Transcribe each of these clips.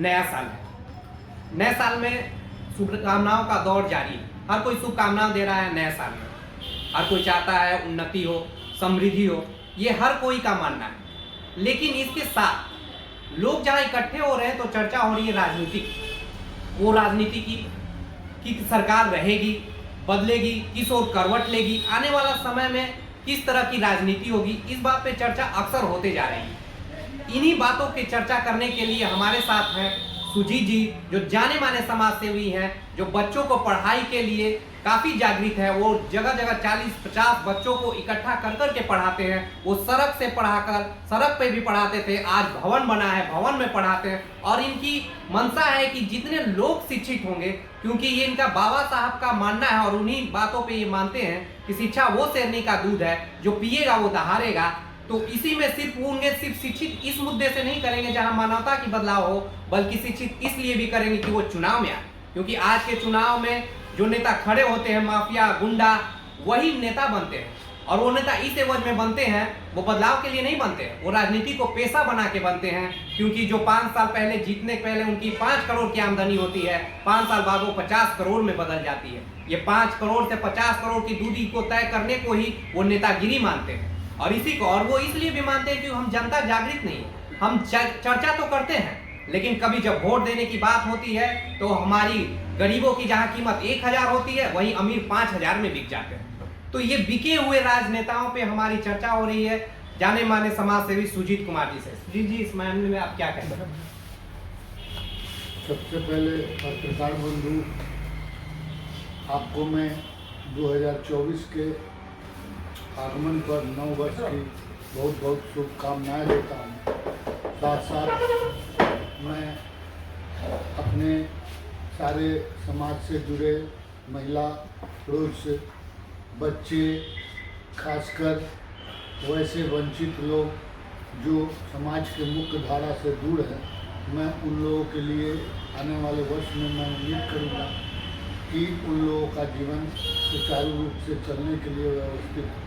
नया साल है। नए साल में शुभकामनाओं का दौर जारी है। हर कोई शुभकामनाएं दे रहा है नए साल में। हर कोई चाहता है उन्नति हो, समृद्धि हो, ये हर कोई का मानना है। लेकिन इसके साथ लोग जहाँ इकट्ठे हो रहे हैं तो चर्चा हो रही है राजनीति की। वो राजनीति की सरकार रहेगी, बदलेगी, किस ओर करवट लेगी, आने वाला समय में किस तरह की राजनीति होगी, इस बात पे चर्चा अक्सर होते जा रही है। इन्हीं बातों की चर्चा करने के लिए हमारे साथ हैं सुजीत जी, जो जाने माने समाज सेवी हैं, जो बच्चों को पढ़ाई के लिए काफ़ी जागृत है। वो जगह जगह 40-50 बच्चों को इकट्ठा कर कर के पढ़ाते हैं। वो सड़क से पढ़ाकर, सड़क पे भी पढ़ाते थे, आज भवन बना है, भवन में पढ़ाते हैं। और इनकी मंशा है कि जितने लोग शिक्षित होंगे, क्योंकि ये इनका बाबा साहब का मानना है और उन्हीं बातों पे ये मानते हैं कि शिक्षा वो शेरनी का दूध है, जो पिएगा वो दहाड़ेगा। तो इसी में सिर्फ शिक्षित इस मुद्दे से नहीं करेंगे जहां मानवता की बदलाव हो, बल्कि शिक्षित इसलिए भी करेंगे कि वो चुनाव में आए। क्योंकि आज के चुनाव में जो नेता खड़े होते हैं, माफिया, गुंडा, वही नेता बनते हैं। और वो नेता इस एवज में बनते हैं, वो बदलाव के लिए नहीं बनते हैं, वो राजनीति को पेशा बना के बनते हैं। क्योंकि जो 5 साल पहले जीतने के पहले उनकी 5 करोड़ की आमदनी होती है, 5 साल बाद वो 50 करोड़ में बदल जाती है। ये 5 करोड़ से 50 करोड़ की दूरी को तय करने को ही वो नेतागिरी मानते हैं। और इसी को, और वो इसलिए भी मानते हैं कि हम जनता जागृत नहीं है। हम चर्चा तो करते हैं, लेकिन कभी जब वोट देने की बात होती है तो हमारी गरीबों की जहां कीमत 1000 होती है, वहीं अमीर 5000 में बिक जाते हैं। तो ये बिके हुए राजनेताओं पे हमारी चर्चा हो रही है जाने माने समाज सेवी सुजीत कुमार जी से। सुजीत जी, इस मामले में आप क्या कहते हैं? सबसे पहले पत्रकार बंधु, आपको मैं 2024 के आगमन पर 9 वर्ष की बहुत बहुत शुभकामनाएं देता हूँ। साथ साथ मैं अपने सारे समाज से जुड़े महिला, पुरुष, बच्चे, खासकर वैसे वंचित लोग जो समाज के मुख्य धारा से दूर हैं, मैं उन लोगों के लिए आने वाले वर्ष में मैं उम्मीद करूँगा कि उन लोगों का जीवन सुचारू रूप से चलने के लिए व्यवस्थित।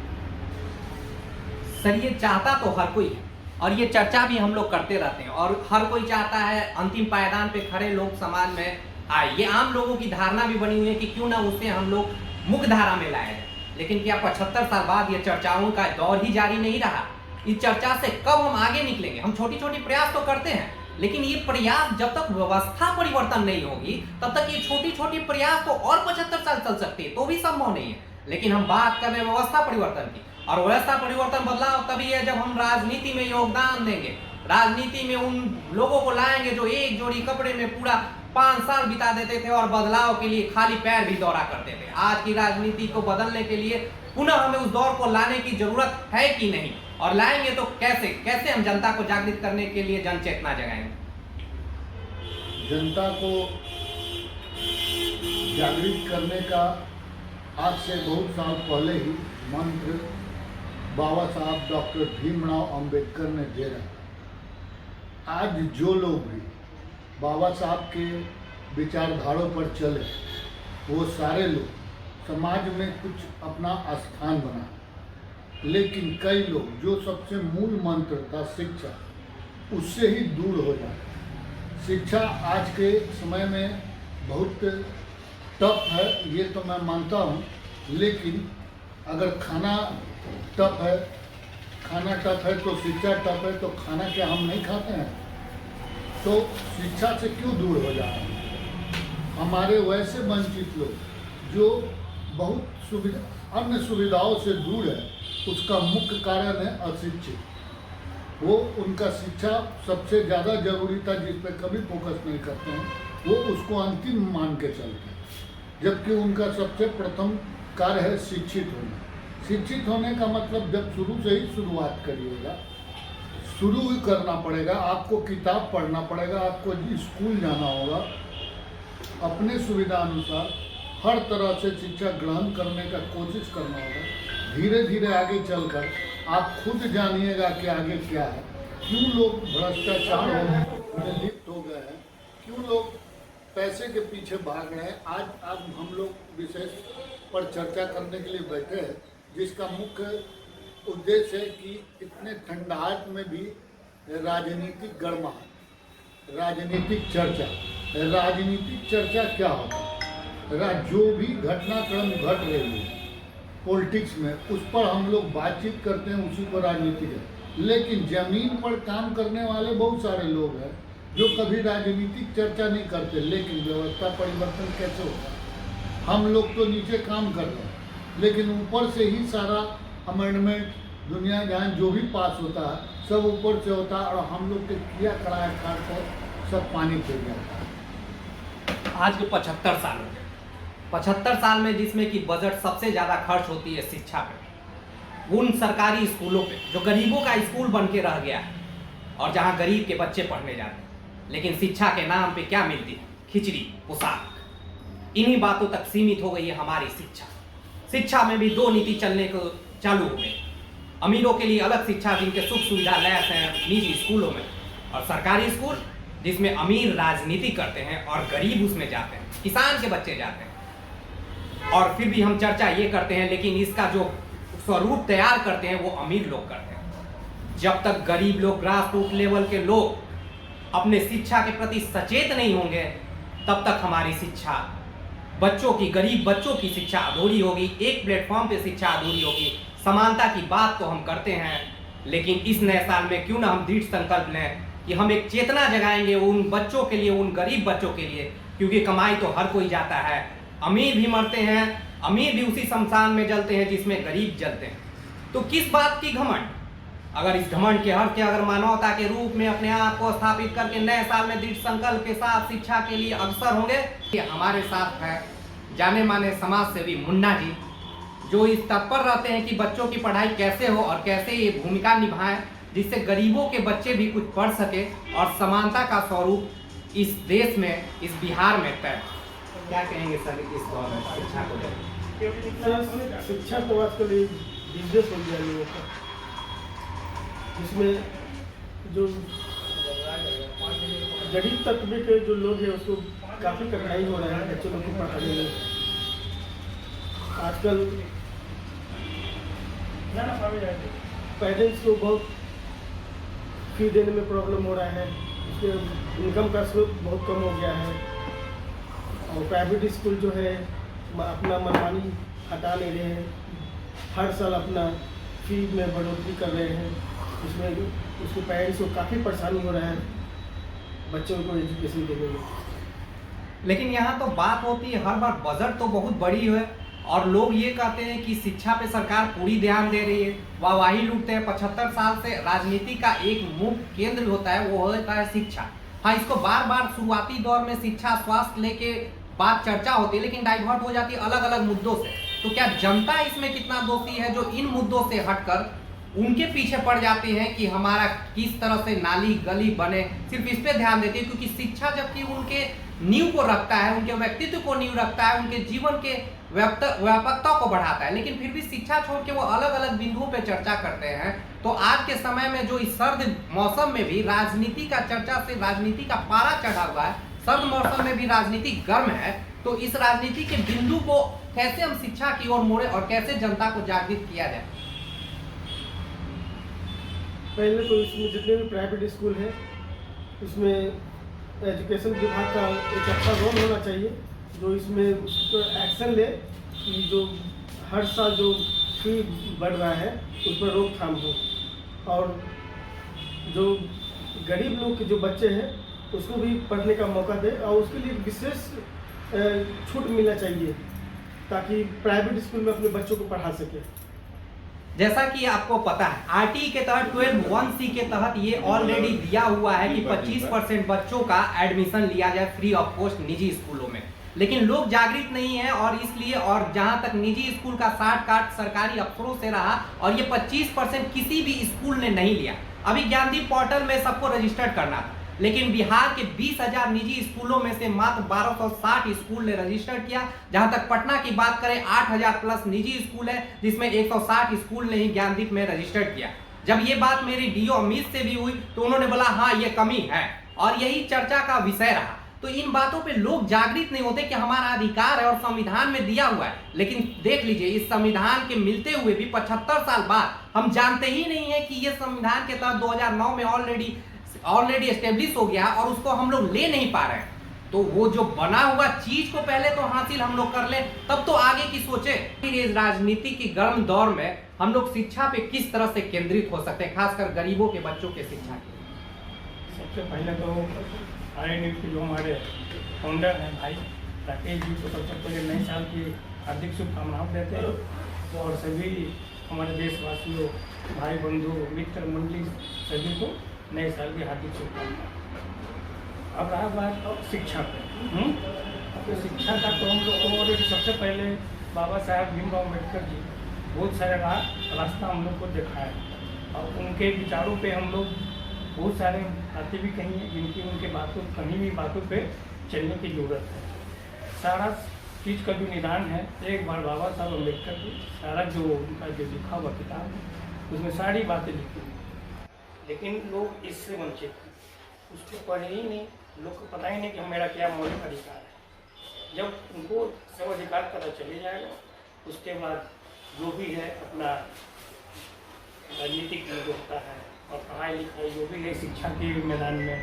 सर, ये चाहता तो हर कोई है और ये चर्चा भी हम लोग करते रहते हैं, और हर कोई चाहता है अंतिम पायदान पे खड़े लोग समाज में आए। ये आम लोगों की धारणा भी बनी हुई है कि क्यों ना उसे हम लोग मुख्य धारा में लाए जाए। लेकिन क्या 75 साल बाद ये चर्चाओं का दौर ही जारी नहीं रहा? इस चर्चा से कब हम आगे निकलेंगे? हम छोटी छोटी प्रयास तो करते हैं, लेकिन ये प्रयास जब तक व्यवस्था परिवर्तन नहीं होगी तब तक ये छोटी छोटी प्रयास तो और 75 साल चल सकती है, तो भी संभव नहीं है। लेकिन हम बात कर रहे हैं व्यवस्था परिवर्तन की, और व्यवस्था परिवर्तन बदलाव तभी है जब हम राजनीति में योगदान देंगे, राजनीति में उन लोगों को लाएंगे जो एक जोड़ी कपड़े में पूरा 5 साल बिता देते थे और बदलाव के लिए खाली पैर भी दौड़ा करते थे। आज की राजनीति को बदलने के लिए पुनः हमें उस दौर को लाने की जरूरत है कि नहीं, और लाएंगे तो कैसे हम जनता को जागृत करने के लिए जन चेतना जगाएंगे? जनता को जागृत करने का आज से बहुत साल पहले ही मंत्र बाबा साहब डॉक्टर भीमराव अंबेडकर ने दे रखा। आज जो लोग भी बाबा साहब के विचारधारों पर चले, वो सारे लोग समाज में कुछ अपना स्थान बना। लेकिन कई लोग जो सबसे मूल मंत्र था शिक्षा, उससे ही दूर हो जाए। शिक्षा आज के समय में बहुत टफ है, ये तो मैं मानता हूँ। लेकिन अगर खाना टफ है तो शिक्षा टफ है, तो खाना क्या हम नहीं खाते हैं? तो शिक्षा से क्यों दूर हो जा रहे हैं? हमारे वैसे वंचित लोग जो बहुत अन्य सुविधाओं से दूर है, उसका मुख्य कारण है अशिक्षित। वो उनका शिक्षा सबसे ज़्यादा जरूरी था, जिस पर कभी फोकस नहीं करते हैं, वो उसको अंतिम मान के चलते हैं। जबकि उनका सबसे प्रथम कार्य है शिक्षित होना। शिक्षित होने का मतलब जब शुरू से ही शुरुआत करिएगा, शुरू ही करना पड़ेगा। आपको किताब पढ़ना पड़ेगा, आपको स्कूल जाना होगा, अपने सुविधा अनुसार हर तरह से शिक्षा ग्रहण करने का कोशिश करना होगा। धीरे धीरे आगे चलकर आप खुद जानिएगा कि आगे क्या है, क्यों लोग भ्रष्टाचार में लिप्त हो गए हैं, क्यों लोग पैसे के पीछे भाग रहे हैं। आज हम लोग विशेष पर चर्चा करने के लिए बैठे हैं, जिसका मुख्य उद्देश्य है कि इतने ठंडाहट में भी राजनीतिक गर्माहट, राजनीतिक चर्चा। राजनीतिक चर्चा क्या होता है? जो भी घटनाक्रम घट रही है पॉलिटिक्स में, उस पर हम लोग बातचीत करते हैं, उसी पर राजनीति है। लेकिन जमीन पर काम करने वाले बहुत सारे लोग हैं जो कभी राजनीतिक चर्चा नहीं करते। लेकिन व्यवस्था परिवर्तन कैसे होता है? हम लोग तो नीचे काम कर रहे हैं, लेकिन ऊपर से ही सारा अमेंडमेंट दुनिया जहाँ जो भी पास होता है सब ऊपर से होता है, और हम लोग के किया कराया खाड़ पर सब पानी फिर जाता है। आज के 75 साल हो गए। 75 साल में जिसमें कि बजट सबसे ज़्यादा खर्च होती है शिक्षा पे, उन सरकारी स्कूलों पे जो गरीबों का स्कूल बन के रह गया है और जहाँ गरीब के बच्चे पढ़ने जाते हैं। लेकिन शिक्षा के नाम पे क्या मिलती है? खिचड़ी, पोशाक। इन्हीं बातों तक सीमित हो गई है हमारी शिक्षा। शिक्षा में भी 2 नीति चलने को चालू हो गई। अमीरों के लिए अलग शिक्षा जिनके सुख सुविधा लैस हैं निजी स्कूलों में, और सरकारी स्कूल जिसमें अमीर राजनीति करते हैं और गरीब उसमें जाते हैं, किसान के बच्चे जाते हैं। और फिर भी हम चर्चा ये करते हैं, लेकिन इसका जो स्वरूप तैयार करते हैं वो अमीर लोग करते हैं। जब तक गरीब लोग, ग्रास रूट लेवल के लोग अपने शिक्षा के प्रति सचेत नहीं होंगे, तब तक हमारी शिक्षा, बच्चों की, गरीब बच्चों की शिक्षा अधूरी होगी। एक प्लेटफॉर्म पे शिक्षा अधूरी होगी। समानता की बात तो हम करते हैं, लेकिन इस नए साल में क्यों ना हम दृढ़ संकल्प लें कि हम एक चेतना जगाएंगे उन बच्चों के लिए, उन गरीब बच्चों के लिए, क्योंकि कमाई तो हर कोई जाता है। अमीर भी मरते हैं, अमीर भी उसी शमशान में जलते हैं जिसमें गरीब जलते हैं। तो किस बात की घमंड? अगर इस घमंड के हर के अगर मानवता के रूप में अपने आप को स्थापित करके नए साल में दृढ़ संकल्प के साथ शिक्षा के लिए अग्रसर होंगे। हमारे साथ है जाने माने समाज सेवी मुन्ना जी, जो इस तत्पर रहते हैं कि बच्चों की पढ़ाई कैसे हो और कैसे ये भूमिका निभाएं जिससे गरीबों के बच्चे भी कुछ पढ़ सके और समानता का स्वरूप इस देश में, इस बिहार में तय। क्या कहेंगे सर इस दौर में शिक्षा को लेकर? शिक्षा तो आजकल एक बिजनेस हो गया लोगों का, जिसमें जो गरीब तबके के जो लोग हैं उसको काफ़ी कठिनाई हो रहा है बच्चों लोग को पढ़ाने में। आजकल पेरेंट्स को बहुत फी देने में प्रॉब्लम हो रहा है, उसके इनकम का स्रोत बहुत कम हो गया है। और प्राइवेट स्कूल जो है अपना मनमानी हटा ले रहे हैं, हर साल अपना फी में बढ़ोतरी कर रहे हैं। उसमें उसके पेरेंट्स को काफ़ी परेशानी हो रहा है बच्चों को एजुकेशन देने में। लेकिन यहाँ तो बात होती है, हर बार बजट तो बहुत बड़ी है और लोग ये कहते हैं कि शिक्षा पे सरकार पूरी ध्यान दे रही है, वाहवाही लूटते हैं। 75 साल से राजनीति का एक मुख्य केंद्र होता है, वो होता है शिक्षा। हाँ, इसको बार बार शुरुआती दौर में शिक्षा, स्वास्थ्य लेके बात चर्चा होती है, लेकिन डाइवर्ट हो जाती है अलग अलग मुद्दों से। तो क्या जनता इसमें कितना दोषी है जो इन मुद्दों से हटकर उनके पीछे पड़ जाती हैं कि हमारा किस तरह से नाली गली बने, सिर्फ इस पे ध्यान देती है? क्योंकि शिक्षा जबकि उनके नींव को रखता है, उनके व्यक्तित्व को नींव रखता है, उनके जीवन के व्यापकता को बढ़ाता है, लेकिन फिर भी शिक्षा छोड़ के वो अलग अलग बिंदुओं पे चर्चा करते हैं। तो आज के समय में जो इस सर्द मौसम में भी राजनीति का चर्चा से राजनीति का पारा चढ़ा हुआ है, सर्द मौसम में भी राजनीति गर्म है, तो इस राजनीति के बिंदु को कैसे हम शिक्षा की ओर मोड़े और कैसे जनता को जागृत किया जाए? पहले तो इसमें जितने भी प्राइवेट स्कूल हैं उसमें एजुकेशन विभाग का एक अच्छा रोल होना चाहिए, जो इसमें एक्शन ले कि जो हर साल जो फी बढ़ रहा है उस पर रोकथाम हो, और जो गरीब लोग के जो बच्चे हैं उसको भी पढ़ने का मौका दे और उसके लिए विशेष छूट मिलना चाहिए ताकि प्राइवेट स्कूल में अपने बच्चों को पढ़ा सके। जैसा कि आपको पता है आरटी के तहत 12(1)(c) के तहत ये ऑलरेडी दिया हुआ है कि 25% बच्चों का एडमिशन लिया जाए फ्री ऑफ कॉस्ट निजी स्कूलों में, लेकिन लोग जागृत नहीं है और इसलिए, और जहां तक निजी स्कूल का साठ काट सरकारी अफसरों से रहा और ये 25% किसी भी स्कूल ने नहीं लिया। अभी ज्ञानदीप पोर्टल में सबको रजिस्टर्ड करना था, लेकिन बिहार के 20,000 निजी स्कूलों में से मात्र 1260 स्कूल ने रजिस्टर किया। जहां तक पटना की बात करें 8,000 प्लस निजी स्कूल है जिसमें 160 स्कूल ने ही ज्ञानदीप में रजिस्टर किया। जब ये बात मेरी डीओ अमित से भी हुई तो उन्होंने बोला हाँ ये कमी है, और यही चर्चा का विषय रहा। तो इन बातों पे लोग जागृत नहीं होते कि हमारा अधिकार है और संविधान में दिया हुआ है। लेकिन देख लीजिए इस संविधान के मिलते हुए भी 75 साल बाद हम जानते ही नहीं है कि ये संविधान के तहत 2009 में ऑलरेडी ऑलरेडी एस्टेब्लिश हो गया और उसको हम लोग ले नहीं पा रहे हैं, तो वो जो बना हुआ चीज को पहले तो हासिल हम लोग कर ले, तब तो आगे की सोचे। इस राजनीति की गर्म दौर में हम लोग शिक्षा पे किस तरह से केंद्रित हो सकते हैं, खासकर गरीबों के बच्चों के शिक्षा के लिए। सबसे पहले तो आर्य न्यूज़ के जो हमारे फाउंडर हैं भाई राकेश जी को सबसे पहले नए साल की हार्दिक शुभकामनाएं देते हैं और सभी हमारे देशवासियों, भाई बंधु, मित्र मंडली सभी को नए साल की हार्दिक शुभकामनाएं। अब रहा बात शिक्षा पे, तो शिक्षा का तो हम लोग को ऑलरेडी सबसे पहले बाबा साहब भीमराव अम्बेडकर जी बहुत सारे रास्ता हम लोग को दिखाया और उनके विचारों पे हम लोग बहुत सारे बातें भी कही हैं जिनकी उनके बातों कहीं भी बातों पे चलने की ज़रूरत है। सारा चीज़ का जो निदान है एक बार बाबा साहब अम्बेडकर की सारा जो उनका जो लिखा हुआ किताब है उसमें सारी बातें लिखी हुई, लेकिन लोग इससे वंचित हैं, उसको पढ़े ही नहीं, लोग को पता ही नहीं कि मेरा क्या मौलिक अधिकार है। जब उनको सब अधिकार पता चले जाएगा उसके बाद जो भी है अपना राजनीतिक जो होता है और पढ़ाई लिखाई जो भी है शिक्षा के मैदान में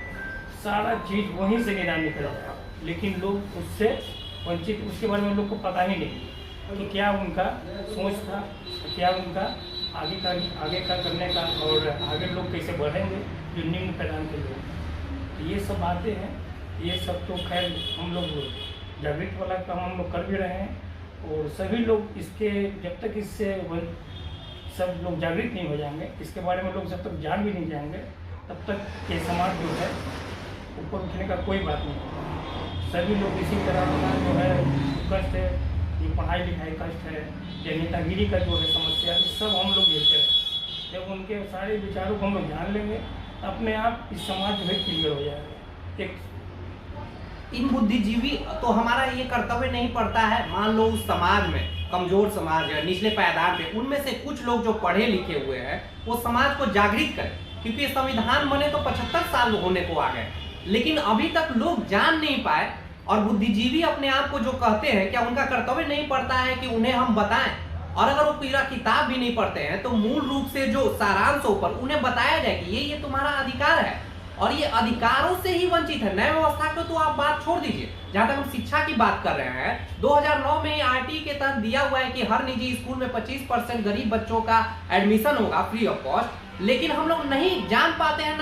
सारा चीज़ वहीं से निदान निकलेगा, लेकिन लोग उससे वंचित, उसके बारे में लोग को पता ही नहीं कि क्या उनका सोच था, क्या उनका आगे का करने का और आगे लोग कैसे बढ़ेंगे जो निम्न पैदान के लोग। ये सब बातें हैं, ये सब तो खैर हम लोग जागृत वाला काम हम लोग कर भी रहे हैं और सभी लोग इसके जब तक इससे सब लोग जागृत नहीं हो जाएंगे, इसके बारे में लोग जब तक जान भी नहीं जाएंगे तब तक ये समाज जो है ऊपर उठने का कोई बात नहीं होगा। सभी लोग इसी तरह का जो है कष्ट है, ये पढ़ाई लिखाई कष्ट है या नेतागिरी का जो है समस्या, ये सब हम लोग झेलते हैं। जब उनके सारे विचारों को हम लोग जान लेंगे अपने आप इस समाज जो है क्लियर हो जाएगा। एक इन बुद्धिजीवी तो हमारा ये कर्तव्य नहीं पड़ता है, मान लो उस समाज में कमजोर समाज है, निचले पायदान पे, उनमें से कुछ लोग जो पढ़े लिखे हुए हैं वो समाज को जागृत करें, क्योंकि संविधान बने तो 75 साल होने को आ गए, लेकिन अभी तक लोग जान नहीं पाए। और बुद्धिजीवी अपने आप को जो कहते हैं, क्या उनका कर्तव्य नहीं पड़ता है कि उन्हें हम बताएं? और अगर वो पूरा किताब भी नहीं पढ़ते हैं तो मूल रूप से जो सारांश ऊपर उन्हें बताया जाए कि ये तुम्हारा अधिकार है और ये अधिकारों से ही वंचित है। नई व्यवस्था को तो आप बात छोड़ दीजिए, जहां तक हम शिक्षा की बात कर रहे हैं 2009 में आरटी के तहत दिया हुआ है कि हर निजी स्कूल में 25% गरीब बच्चों का एडमिशन होगा फ्री ऑफ कॉस्ट, लेकिन हम लोग नहीं जान पाते हैं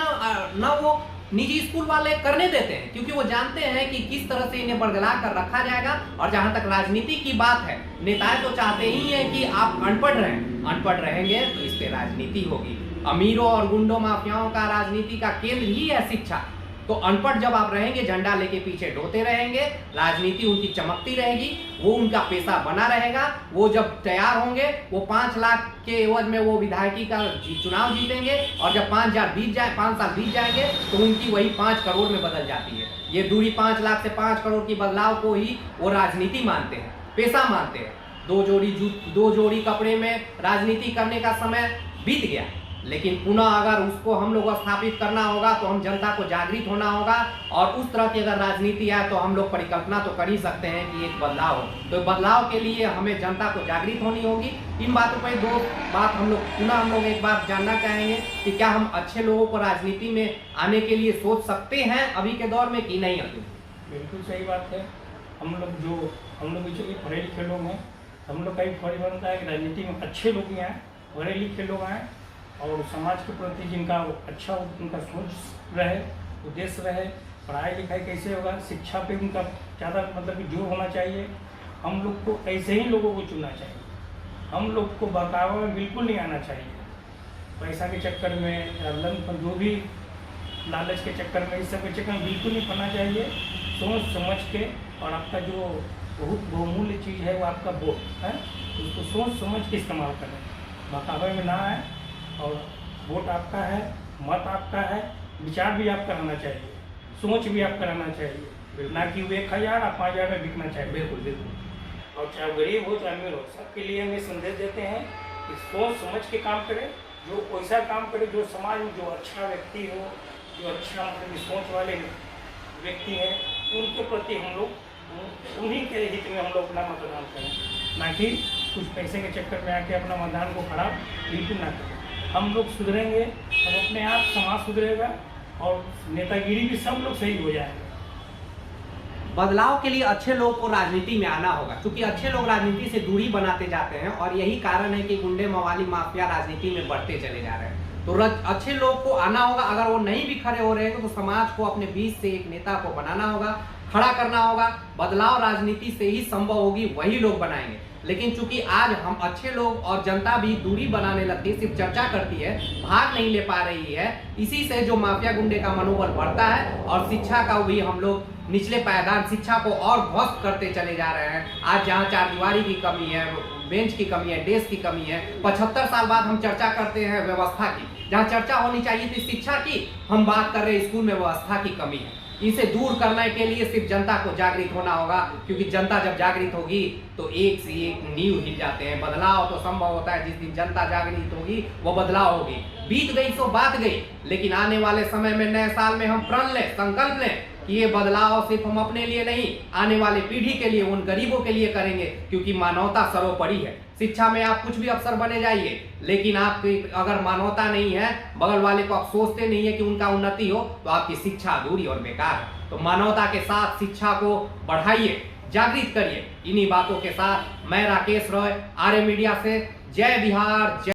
ना वो निजी स्कूल वाले करने देते हैं, क्योंकि वो जानते हैं कि किस तरह से इन्हें बरगला कर रखा जाएगा। और जहां तक राजनीति की बात है, नेताएं तो चाहते ही हैं कि आप अनपढ़ रहें, अनपढ़ रहेंगे तो इस पे राजनीति होगी। अमीरों और गुंडों माफियाओं का राजनीति का केंद्र ही है शिक्षा, तो अनपढ़ जब आप रहेंगे, झंडा लेके पीछे ढोते रहेंगे, राजनीति उनकी चमकती रहेगी, वो उनका पेशा बना रहेगा। वो जब तैयार होंगे वो 5 लाख के एवज में वो विधायकी का चुनाव जीतेंगे और जब 5 साल बीत जाएंगे तो उनकी वही 5 करोड़ में बदल जाती है। ये दूरी 5 लाख से 5 करोड़ की बदलाव को ही वो राजनीति मानते हैं, पेशा मानते हैं। दो जोड़ी कपड़े में राजनीति करने का समय बीत गया, लेकिन पुनः अगर उसको हम लोग स्थापित करना होगा तो हम जनता को जागृत होना होगा। और उस तरह की अगर राजनीति आए तो हम लोग परिकल्पना तो कर ही सकते हैं कि एक बदलाव हो, तो बदलाव के लिए हमें जनता को जागृत होनी होगी। इन बातों पर 2 बात हम लोग एक बार जानना चाहेंगे कि क्या हम अच्छे लोगों को राजनीति में आने के लिए सोच सकते हैं अभी के दौर में कि नहीं? बिल्कुल सही बात है। हम लोग जो पढ़े लिखे लोग हैं, हम लोग का भी फर्ज बनता है कि राजनीति में अच्छे लोग ही आए, पढ़े लिखे लोग आए और समाज के प्रति जिनका अच्छा उनका सोच रहे, उद्देश्य रहे। पढ़ाई लिखाई कैसे होगा, शिक्षा पे उनका ज़्यादा मतलब कि जोर होना चाहिए। हम लोग को ऐसे ही लोगों को चुनना चाहिए, हम लोग को बहकावा में बिल्कुल नहीं आना चाहिए। पैसा के चक्कर में या जो भी लालच के चक्कर में, इस सब के चक्कर में बिल्कुल नहीं पड़ना चाहिए। सोच समझ के, और आपका जो बहुत बहुमूल्य चीज़ है वो आपका वोट है, उसको सोच समझ के इस्तेमाल करें, बहकावे में ना आए। और वोट आपका है, मत आपका है, विचार भी आपका रहना चाहिए, सोच भी आपका रहना चाहिए, ना कि वो 1000 और 5000 में बिकना चाहिए। बिल्कुल बिल्कुल। और चाहे गरीब हो चाहे अमीर हो, सबके लिए हम ये संदेश देते हैं कि सोच समझ के काम करें, जो ऐसा काम करे जो समाज में जो अच्छा व्यक्ति हो, जो अच्छा मतलब सोच वाले व्यक्ति हैं, उनके प्रति हम लोग उन्हीं के हित में हम लोग अपना मतदान करें, ना कि कुछ पैसे के चक्कर में आके अपना मतदान को खराब बिल्कुल ना करें। हम लोग सुधरेंगे तब अपने आप समाज सुधरेगा, और नेतागिरी भी सब लोग सही हो जाएंगे। बदलाव के लिए अच्छे लोग को राजनीति में आना होगा, क्योंकि अच्छे लोग राजनीति से दूरी बनाते जाते हैं और यही कारण है कि गुंडे मवाली माफिया राजनीति में बढ़ते चले जा रहे हैं। तो अच्छे लोग को आना होगा। अगर वो नहीं भी खड़े हो रहे हैं तो समाज को अपने बीच से एक नेता को बनाना होगा, खड़ा करना होगा। बदलाव राजनीति से ही संभव होगी, वही लोग बनाएंगे। लेकिन चूंकि आज हम अच्छे लोग और जनता भी दूरी बनाने लगती है, सिर्फ चर्चा करती है, भाग नहीं ले पा रही है, इसी से जो माफिया गुंडे का मनोबल बढ़ता है और शिक्षा का भी हम लोग निचले पायदान शिक्षा को और ध्वस्त करते चले जा रहे हैं। आज जहाँ चारदीवारी की कमी है, बेंच की कमी है, डेस्क की कमी है, 75 साल बाद हम चर्चा करते हैं व्यवस्था की। जहाँ चर्चा होनी चाहिए थी शिक्षा की, हम बात कर रहे हैं स्कूल में व्यवस्था की कमी है। इसे दूर करने के लिए सिर्फ जनता को जागृत होना होगा, क्योंकि जनता जब जागृत होगी तो एक से एक नींव हिल जाते हैं। बदलाव तो संभव होता है जिस दिन जनता जागृत होगी, वो बदलाव होगी। बीत गई सो बात गई, लेकिन आने वाले समय में नए साल में हम प्रण लें, संकल्प लें कि ये बदलाव सिर्फ हम अपने लिए नहीं, आने वाले पीढ़ी के लिए, उन गरीबों के लिए करेंगे, क्योंकि मानवता सर्वोपरि है। शिक्षा में आप कुछ भी अफसर बने जाइए, लेकिन आपकी अगर मानवता नहीं है, बगल वाले को आप सोचते नहीं है कि उनका उन्नति हो, तो आपकी शिक्षा अधूरी और बेकार है। तो मानवता के साथ शिक्षा को बढ़ाइए, जागृत करिए। इन्हीं बातों के साथ मैं राकेश रॉय, आर्य मीडिया से। जय बिहार, जय